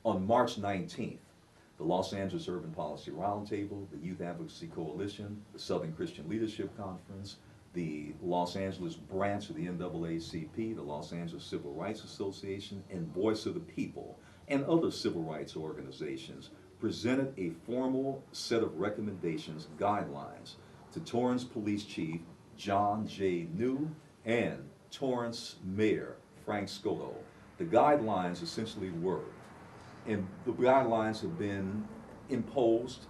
On March 19th, the Los Angeles Urban Policy Roundtable, the Youth Advocacy Coalition, the Southern Christian Leadership Conference, the Los Angeles branch of the NAACP, the Los Angeles Civil Rights Association, and Voice of the People, and other civil rights organizations presented a formal set of recommendations, guidelines, to Torrance Police Chief John J. New and Torrance Mayor Frank Scotto. The guidelines essentially were, and the guidelines have been imposed,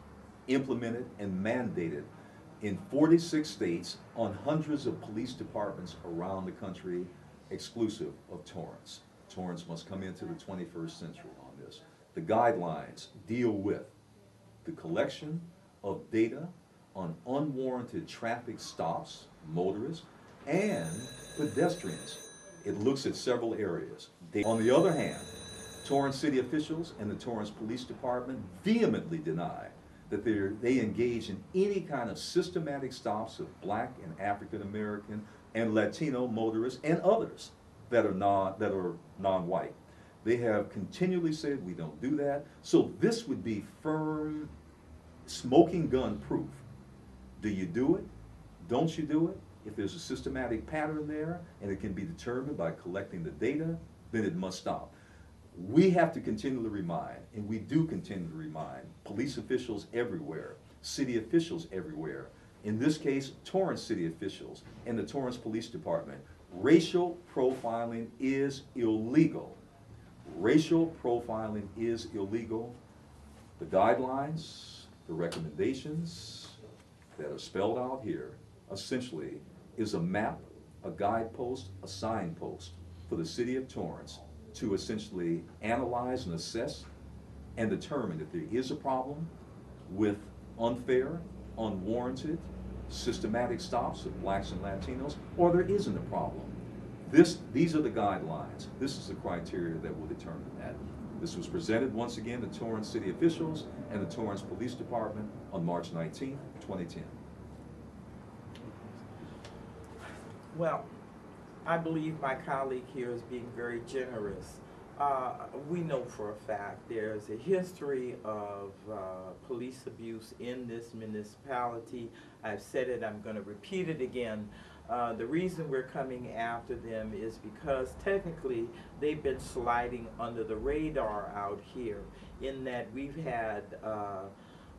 implemented, and mandated in 46 states on hundreds of police departments around the country, exclusive of Torrance. Torrance must come into the 21st century on this. The guidelines deal with the collection of data on unwarranted traffic stops, motorists, and pedestrians. It looks at several areas. On the other hand, Torrance city officials and the Torrance Police Department vehemently deny that they engage in any kind of systematic stops of Black and African American and Latino motorists and others that are non-white. They have continually said we don't do that. So this would be firm smoking gun proof. Do you do it? Don't you do it? If there's a systematic pattern there and it can be determined by collecting the data, then it must stop. We have to continually remind, and we do continue to remind, police officials everywhere, city officials everywhere, in this case, Torrance city officials and the Torrance Police Department, racial profiling is illegal. Racial profiling is illegal. The guidelines, the recommendations that are spelled out here, essentially, is a map, a guidepost, a signpost for the city of Torrance to essentially analyze and assess and determine if there is a problem with unfair, unwarranted, systematic stops of Blacks and Latinos, or there isn't a problem. These are the guidelines. This is the criteria that will determine that. This was presented once again to Torrance city officials and the Torrance Police Department on March 19, 2010. Well, I believe my colleague here is being very generous. We know for a fact there's a history of police abuse in this municipality. I've said it, I'm going to repeat it again. The reason we're coming after them is because technically they've been sliding under the radar out here, in that we've had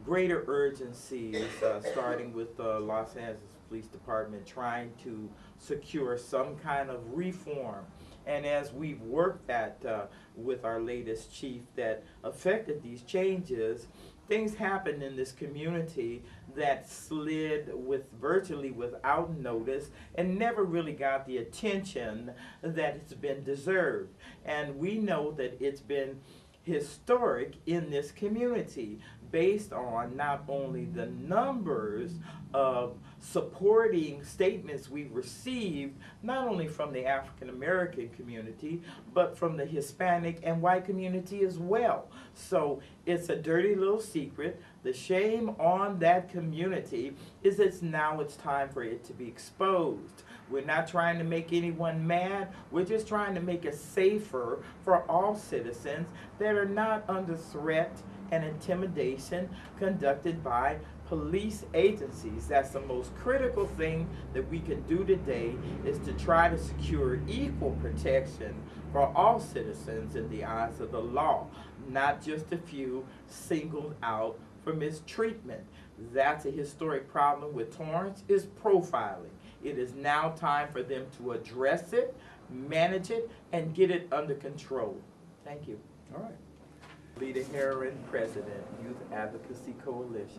greater urgencies starting with the Los Angeles Police Department trying to secure some kind of reform. And as we've worked that with our latest chief that affected these changes, things happened in this community that slid virtually without notice and never really got the attention that it's been deserved. And we know that it's been historic in this community based on not only the numbers of supporting statements we've received, not only from the African American community, but from the Hispanic and white community as well. So it's a dirty little secret. The shame on that community is that now it's time for it to be exposed. We're not trying to make anyone mad. We're just trying to make it safer for all citizens that are not under threat and intimidation conducted by police agencies. That's the most critical thing that we can do today, is to try to secure equal protection for all citizens in the eyes of the law, not just a few singled out for mistreatment. That's a historic problem with Torrance, is profiling. It is now time for them to address it, manage it, and get it under control. Thank you. All right. Litha, Herron, President, Youth Advocacy Coalition.